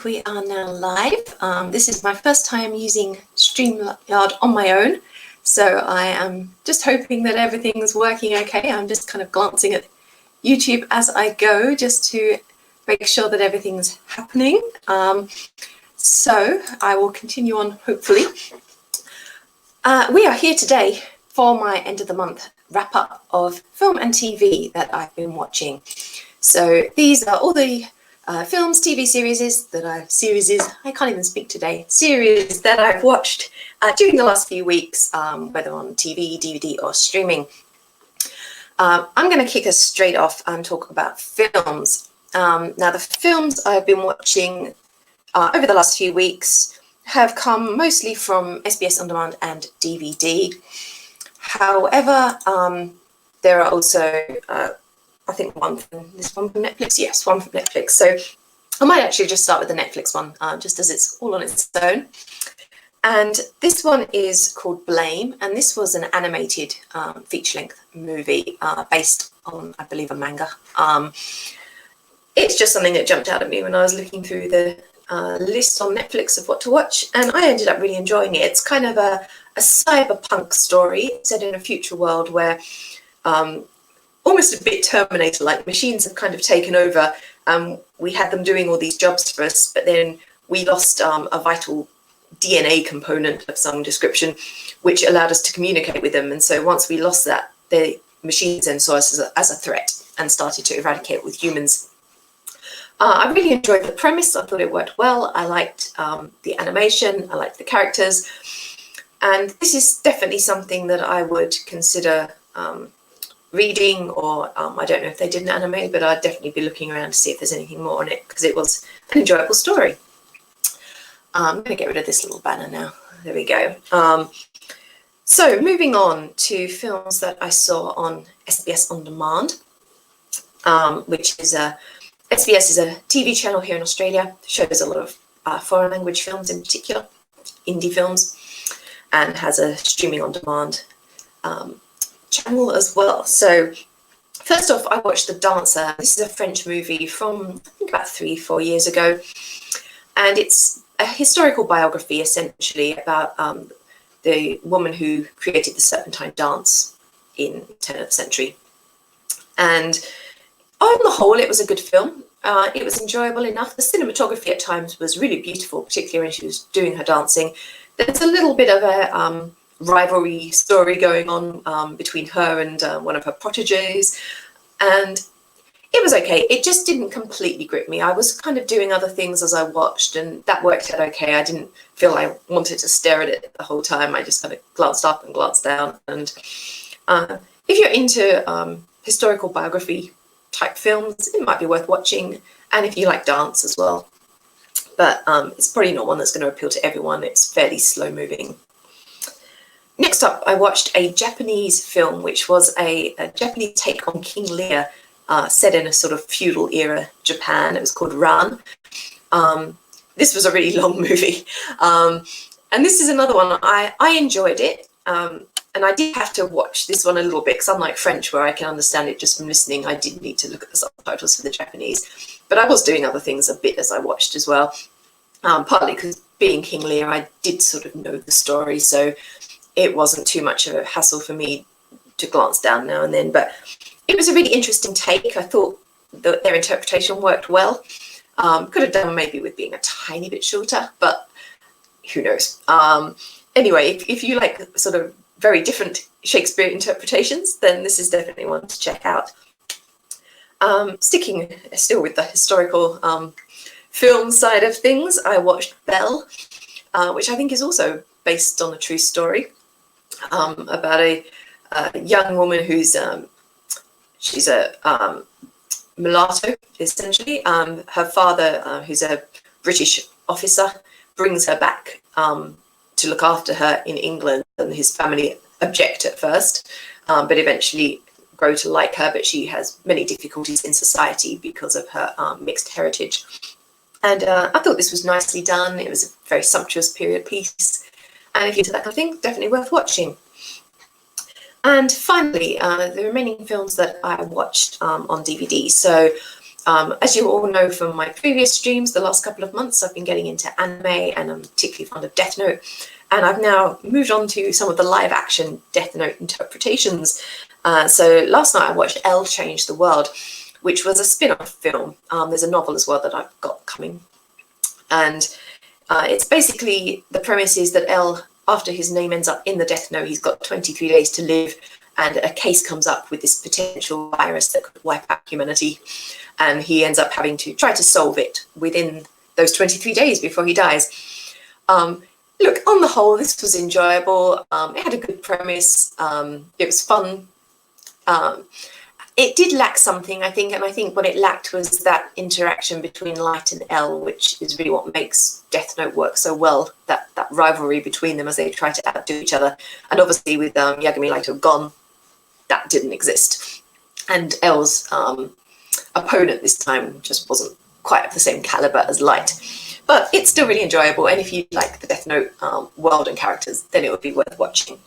think we are now live. This is my first time using StreamYard on my own, so I am just hoping that everything's working okay. I'm just kind of glancing at YouTube as I go just to make sure that everything's happening. So I will continue on, hopefully. We are here today for my end of the month wrap up of film and TV that I've been watching. So these are all the films, TV series that I can't even speak today, series that I've watched during the last few weeks, whether on TV, DVD or streaming. I'm going to kick us straight off and talk about films. Now the films I've been watching over the last few weeks have come mostly from SBS On Demand and DVD. However, there are also I think one from Netflix. Yes, one from Netflix. So I might actually just start with the Netflix one, just as it's all on its own. And this one is called Blame, and this was an animated feature-length movie based on, I believe, a manga. It's just something that jumped out at me when I was looking through the list on Netflix of what to watch, and I ended up really enjoying it. It's kind of a cyberpunk story set in a future world where almost a bit Terminator-like, machines have kind of taken over. We had them doing all these jobs for us, but then we lost a vital DNA component of some description, which allowed us to communicate with them. And so once we lost that, the machines then saw us as a threat and started to eradicate with humans. I really enjoyed the premise. I thought it worked well. I liked the animation. I liked the characters. And this is definitely something that I would consider reading, or I don't know if they did an anime, but I'd definitely be looking around to see if there's anything more on it, because it was an enjoyable story. I'm going to get rid of this little banner now. There we go. So moving on to films that I saw on SBS On Demand, which is SBS is a TV channel here in Australia. It shows a lot of foreign language films, in particular indie films, and has a streaming on demand channel as well. So first off, I watched The Dancer. This is a French movie from, I think, about 3-4 years ago, and it's a historical biography essentially about the woman who created the Serpentine dance in the 10th century. And on the whole, it was a good film. It was enjoyable enough. The cinematography at times was really beautiful, particularly when she was doing her dancing. There's a little bit of a rivalry story going on between her and one of her proteges, and it was okay. It just didn't completely grip me. I was kind of doing other things as I watched, and that worked out okay. I didn't feel I wanted to stare at it the whole time. I just kind of glanced up and glanced down. And if you're into historical biography type films, it might be worth watching, and if you like dance as well. But it's probably not one that's going to appeal to everyone. It's fairly slow moving. Next up, I watched a Japanese film, which was a Japanese take on King Lear, set in a sort of feudal era Japan. It was called Ran. This was a really long movie. And this is another one. I enjoyed it. And I did have to watch this one a little bit, because unlike French, where I can understand it just from listening, I did need to look at the subtitles for the Japanese. But I was doing other things a bit as I watched as well. Partly because being King Lear, I did sort of know the story, so it wasn't too much of a hassle for me to glance down now and then. But it was a really interesting take. I thought that their interpretation worked well. Could have done maybe with being a tiny bit shorter, but who knows. Anyway, if you like sort of very different Shakespeare interpretations, then this is definitely one to check out. Sticking still with the historical film side of things, I watched Belle, which I think is also based on a true story, about a young woman who's she's a mulatto, essentially. Her father, who's a British officer, brings her back to look after her in England, and his family object at first, but eventually grow to like her. But she has many difficulties in society because of her mixed heritage. And I thought this was nicely done. It was a very sumptuous period piece, and if you're into that kind of thing, definitely worth watching. And finally, the remaining films that I watched on DVD. So As you all know from my previous streams, the last couple of months I've been getting into anime, and I'm particularly fond of Death Note. And I've now moved on to some of the live action Death Note interpretations. So last night I watched Elle Change the World, which was a spin-off film. There's a novel as well that I've got coming. And it's basically, the premise is that Elle, after his name ends up in the Death Note, he's got 23 days to live, and a case comes up with this potential virus that could wipe out humanity. And he ends up having to try to solve it within those 23 days before he dies. Look, on the whole, this was enjoyable. It had a good premise. It was fun. It did lack something, I think, and I think what it lacked was that interaction between Light and Elle, which is really what makes Death Note work so well, that rivalry between them as they try to outdo each other. And obviously with Yagami Laito gone, that didn't exist. And Elle's opponent this time just wasn't quite of the same caliber as Light. But it's still really enjoyable, and if you like the Death Note world and characters, then it would be worth watching.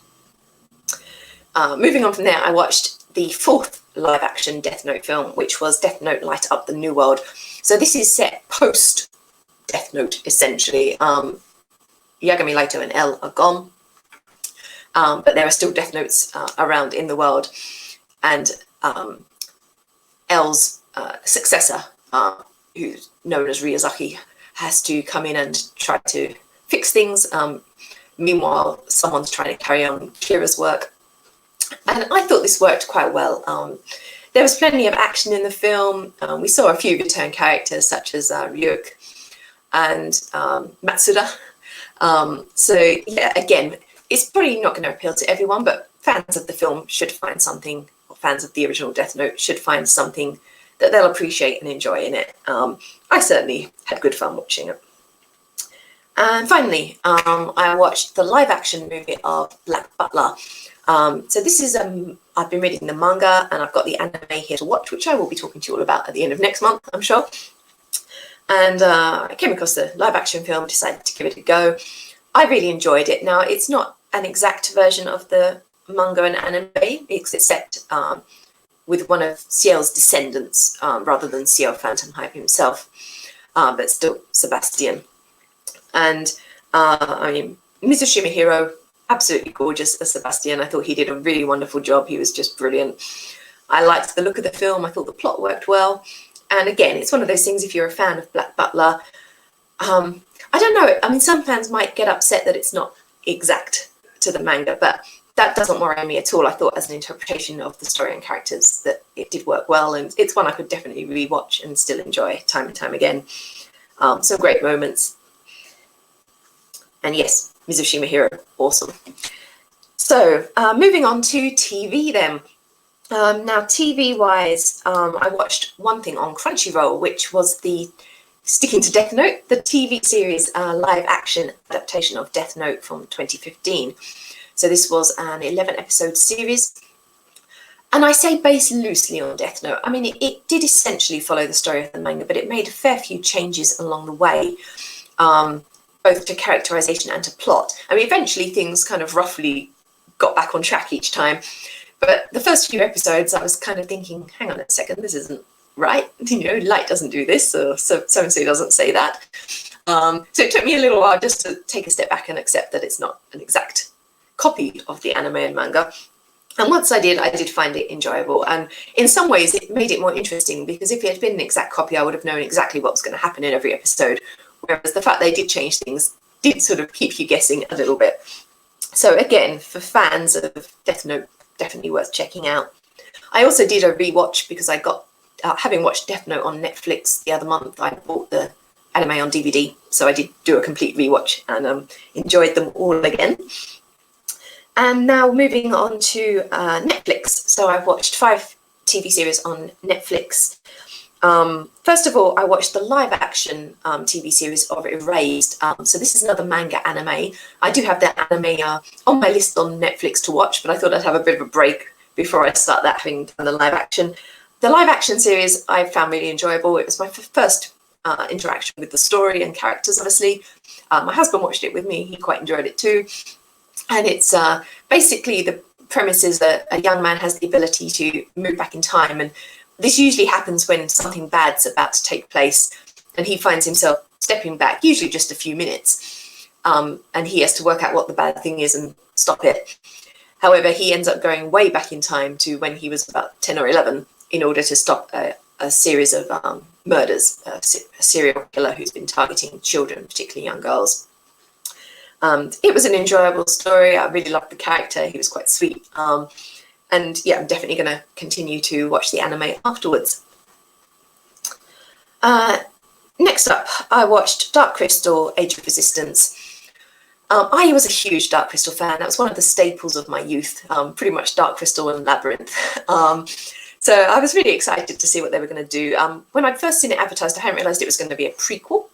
Moving on from there, I watched the fourth live-action Death Note film, which was Death Note Light Up the New World. So this is set post-Death Note, essentially. Yagami Laito and Elle are gone, but there are still Death Notes around in the world. And Elle's successor, who's known as Ryuzaki, has to come in and try to fix things. Meanwhile, someone's trying to carry on Kira's work. And I thought this worked quite well. There was plenty of action in the film. We saw a few return characters such as Ryuk and Matsuda. So yeah, again, it's probably not going to appeal to everyone, but fans of the film should find something, or fans of the original Death Note should find something that they'll appreciate and enjoy in it. I certainly had good fun watching it. And finally, I watched the live-action movie of Black Butler. So this is, I've been reading the manga, and I've got the anime here to watch, which I will be talking to you all about at the end of next month, I'm sure. And I came across the live-action film, decided to give it a go. I really enjoyed it. Now, it's not an exact version of the manga and anime, it's set with one of Ciel's descendants, rather than Ciel Phantom Hype himself, but still Sebastian. And I mean, Mizushima Hiro, absolutely gorgeous as Sebastian. I thought he did a really wonderful job. He was just brilliant. I liked the look of the film. I thought the plot worked well. And again, it's one of those things, if you're a fan of Black Butler, I don't know. I mean, some fans might get upset that it's not exact to the manga, but that doesn't worry me at all. I thought as an interpretation of the story and characters that it did work well, and it's one I could definitely rewatch and still enjoy time and time again. Some great moments. And yes, Mizushima Hiro, awesome. So moving on to TV then. Now TV-wise, I watched one thing on Crunchyroll, which was sticking to Death Note, the TV series live-action adaptation of Death Note from 2015. So this was an 11-episode series. And I say based loosely on Death Note. I mean, it did essentially follow the story of the manga, but it made a fair few changes along the way, both to characterization and to plot. I mean, eventually things kind of roughly got back on track each time. But the first few episodes, I was kind of thinking, hang on a second, this isn't right. You know, Light doesn't do this, or so-and-so doesn't say that. So it took me a little while just to take a step back and accept that it's not an exact copy of the anime and manga. And once I did find it enjoyable. And in some ways, it made it more interesting, because if it had been an exact copy, I would have known exactly what was going to happen in every episode. Whereas the fact they did change things did sort of keep you guessing a little bit. So again, for fans of Death Note, definitely worth checking out. I also did a rewatch because I got, having watched Death Note on Netflix the other month, I bought the anime on DVD. So I did do a complete rewatch and enjoyed them all again. And now moving on to Netflix. So I've watched 5 TV series on Netflix. First of all, I watched the live-action TV series of Erased. So this is another manga anime. I do have that anime on my list on Netflix to watch, but I thought I'd have a bit of a break before I start that, having done the live-action. The live-action series I found really enjoyable. It was my first interaction with the story and characters, obviously. My husband watched it with me. He quite enjoyed it too. And it's basically the premise is that a young man has the ability to move back in time, and this usually happens when something bad's about to take place, and he finds himself stepping back, usually just a few minutes, and he has to work out what the bad thing is and stop it. However, he ends up going way back in time to when he was about 10 or 11 in order to stop a series of murders, a serial killer who's been targeting children, particularly young girls. It was an enjoyable story. I really loved the character. He was quite sweet. And yeah, I'm definitely going to continue to watch the anime afterwards. Next up, I watched Dark Crystal: Age of Resistance. I was a huge Dark Crystal fan. That was one of the staples of my youth, pretty much Dark Crystal and Labyrinth. So I was really excited to see what they were going to do. When I'd first seen it advertised, I hadn't realised it was going to be a prequel.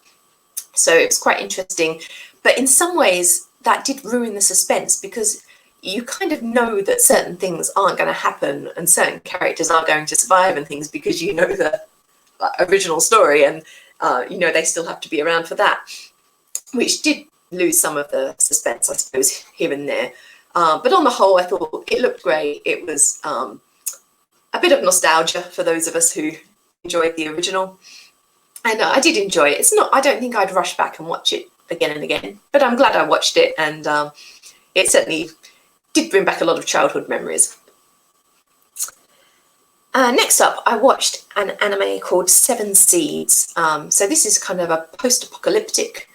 So it was quite interesting. But in some ways, that did ruin the suspense, because you kind of know that certain things aren't going to happen and certain characters are going to survive and things, because you know the original story, and you know they still have to be around for that, which did lose some of the suspense, I suppose, here and there. But on the whole, I thought it looked great. It was a bit of nostalgia for those of us who enjoyed the original. And I did enjoy it. It's not, I don't think I'd rush back and watch it again and again, but I'm glad I watched it, and it certainly did bring back a lot of childhood memories. Next up, I watched an anime called Seven Seeds. So this is kind of a post-apocalyptic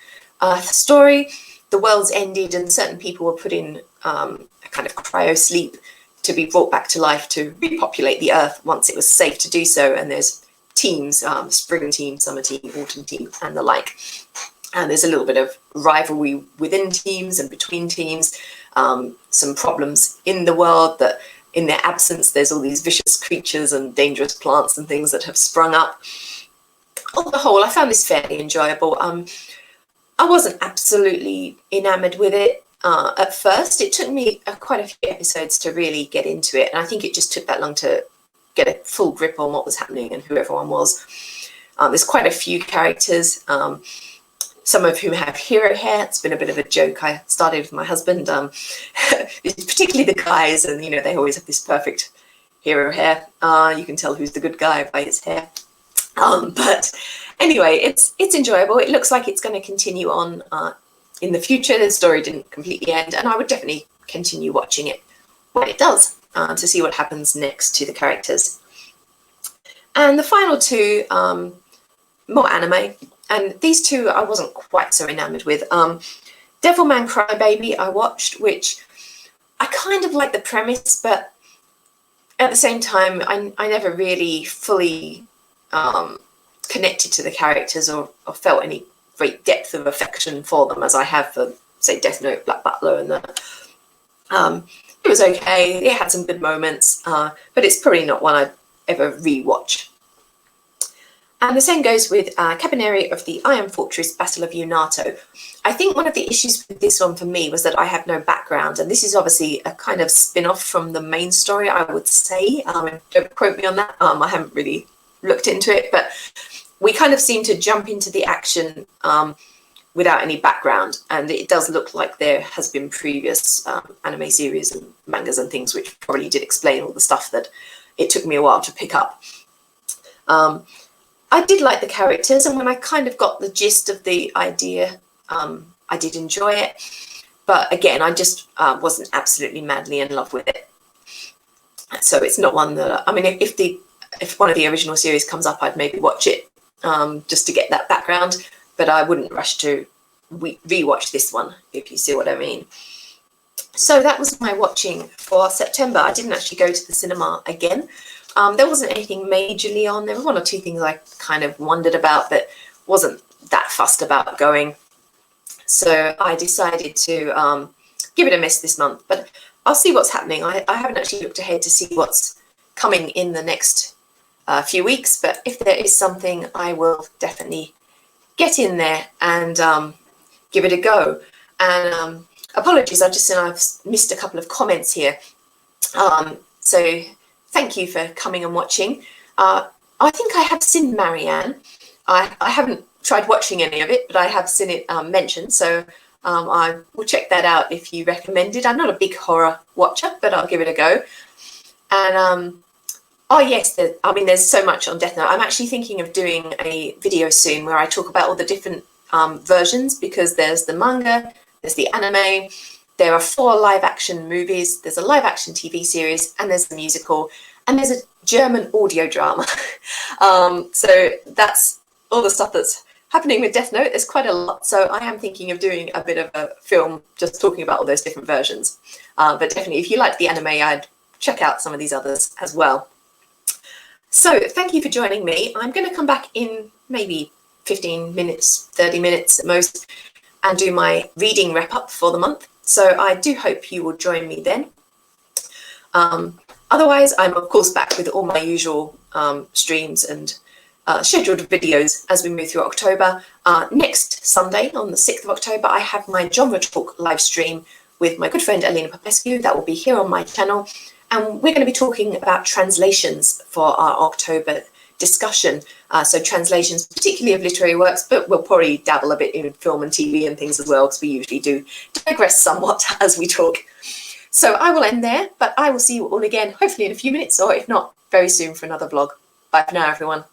story. The world's ended and certain people were put in a kind of cryo sleep to be brought back to life to repopulate the earth once it was safe to do so. And there's teams, spring team, summer team, autumn team, and the like. And there's a little bit of rivalry within teams and between teams, some problems in the world that in their absence, there's all these vicious creatures and dangerous plants and things that have sprung up. On the whole, I found this fairly enjoyable. I wasn't absolutely enamored with it at first. It took me quite a few episodes to really get into it. And I think it just took that long to get a full grip on what was happening and who everyone was. There's quite a few characters, some of whom have hero hair. It's been a bit of a joke. I started with my husband, particularly the guys, and you know they always have this perfect hero hair. You can tell who's the good guy by his hair. But anyway, it's enjoyable. It looks like it's going to continue on in the future. The story didn't completely end, and I would definitely continue watching it when it does to see what happens next to the characters. And the final two, more anime. And these two I wasn't quite so enamored with. Devilman Crybaby I watched, which I kind of like the premise, but at the same time, I never really fully connected to the characters or felt any great depth of affection for them as I have for, say, Death Note, Black Butler, and that. It was okay. It had some good moments, but it's probably not one I'd ever rewatch. And the same goes with Kabaneri of the Iron Fortress Battle of Unato. I think one of the issues with this one for me was that I have no background, and this is obviously a kind of spin-off from the main story, I would say. Don't quote me on that. I haven't really looked into it, but we kind of seem to jump into the action without any background, and it does look like there has been previous anime series and mangas and things which probably did explain all the stuff that it took me a while to pick up. I did like the characters, and when I kind of got the gist of the idea, I did enjoy it. But again, I just wasn't absolutely madly in love with it. So it's not one that, I mean, if one of the original series comes up, I'd maybe watch it just to get that background. But I wouldn't rush to rewatch this one, if you see what I mean. So that was my watching for September. I didn't actually go to the cinema again. There wasn't anything majorly on. There were one or two things I kind of wondered about, but wasn't that fussed about going. So I decided to give it a miss this month. But I'll see what's happening. I haven't actually looked ahead to see what's coming in the next few weeks. But if there is something, I will definitely get in there and give it a go. And apologies, I've missed a couple of comments here. So thank you for coming and watching. I think I have seen Marianne. I haven't tried watching any of it, but I have seen it mentioned. So I will check that out if you recommend it. I'm not a big horror watcher, but I'll give it a go. And Oh yes, I mean, there's so much on Death Note. I'm actually thinking of doing a video soon where I talk about all the different versions, because there's the manga, there's the anime, there are 4 live-action movies, there's a live-action TV series, and there's the musical, and there's a German audio drama. So that's all the stuff that's happening with Death Note. There's quite a lot, so I am thinking of doing a bit of a film just talking about all those different versions. But definitely, if you like the anime, I'd check out some of these others as well. So thank you for joining me. I'm going to come back in maybe 15 minutes, 30 minutes at most, and do my reading wrap up for the month. So I do hope you will join me then. Otherwise, I'm of course back with all my usual streams and scheduled videos as we move through October. Next Sunday, on the 6th of October, I have my Genre Talk live stream with my good friend Elena Popescu. That will be here on my channel. And we're going to be talking about translations for our October discussion. So translations, particularly of literary works, but we'll probably dabble a bit in film and TV and things as well, because we usually do digress somewhat as we talk. So I will end there, but I will see you all again, hopefully in a few minutes, or if not, very soon for another vlog. Bye for now, everyone.